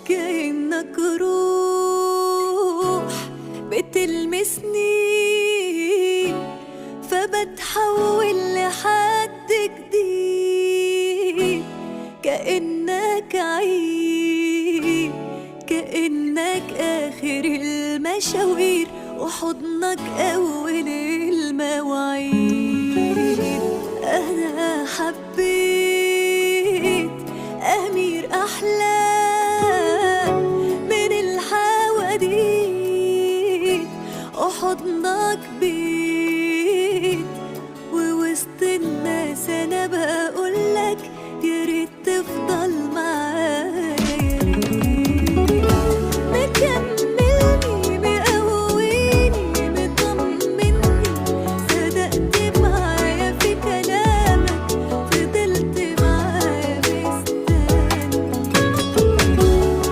كأنك روح بتلمسني، فبتحول لحد جديد. كأنك عيد، كأنك آخر المشاوير، وحضنك أول المواعيد. أنا حبيت أمير أحلام